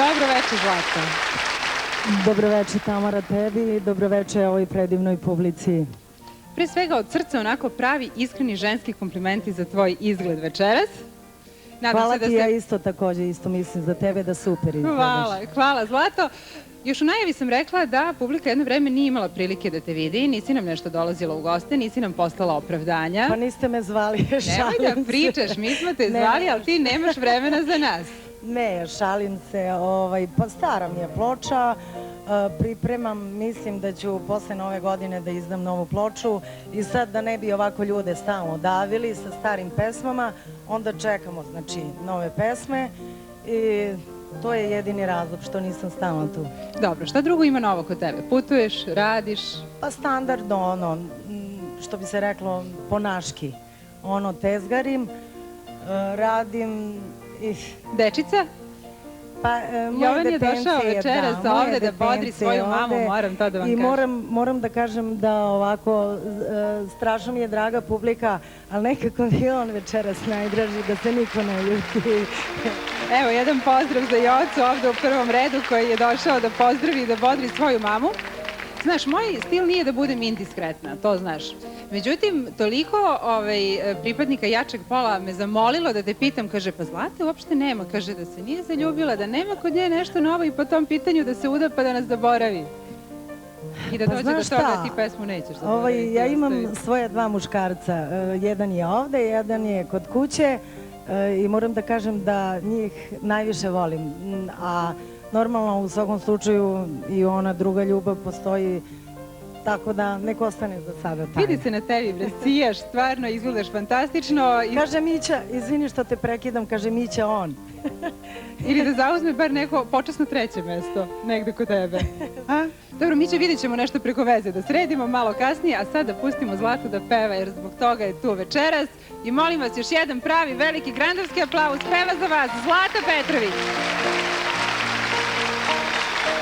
Dobro večer, Zlata. Dobro večer, Tamara, tebi i dobro večer ovoj predivnoj publici. Pre svega od srca onako pravi, iskreni ženski komplimenti za tvoj izgled večeras. Hvala ti, ja isto takođe, isto mislim za tebe da super izgledaš. Hvala Zlato. Još u najavi sam rekla da publika jedno vreme nije imala prilike da te vidi, nisi nam nešto dolazila u goste, nisi nam poslala opravdanja. Pa niste me zvali, šalim se. Nemoj da pričaš, mi smo te zvali, ali ti nemaš vremena za nas. Ne, šalim se, pa stara mi je ploča, pripremam, mislim da ću posle nove godine da izdam novu ploču i sad da ne bi ovako ljude stalno davili sa starim pesmama, onda čekamo, znači, nove pesme i to je jedini razlog što nisam stalno tu. Dobro, šta drugo ima novo kod tebe? Putuješ, radiš? Pa standardno, ono, što bi se reklo, ponaški. Ono, tezgarim, radim i... Dečica? Pa, Jovan je došao večeras ovde da bodri svoju mamu, moram to da vam kažem. I moram da kažem da ovako, strašno mi je draga publika, ali nekako mi je on večeras najdraži, da se niko ne ljuti. Evo, jedan pozdrav za Jocu ovde u prvom redu koji je došao da pozdravi i da bodri svoju mamu. Znaš, moj stil nije da budem indiskretna, to znaš. Međutim, toliko pripadnika jačeg pola me zamolilo da te pitam, kaže, pa Zlate uopšte nema, kaže da se nije zaljubila, da nema kod nje nešto novo i po tom pitanju da se uda pa da nas zaboravi. I da dođe do toga da ti pesmu nećeš zaboraviti. Ja imam svoje dva muškarca, jedan je ovde, jedan je kod kuće i moram da kažem da njih najviše volim, a normalno u svakom slučaju i ona druga ljubav postoji, tako da nek ostane za sada tajna. Vidi se na tebi, bre, sijaš, stvarno izgledaš fantastično. Kaže Mića, izvini što te prekidam, kaže Mića on. Ili da zauzme bar neko počasno treće mesto, negde kod tebe. Dobro, Mića, vidjet ćemo nešto preko veze da sredimo malo kasnije, a sad da pustimo Zlatu da peva, jer zbog toga je tu večeras. I molim vas još jedan pravi, veliki, grandovski aplauz, peva za vas Zlata Petrović.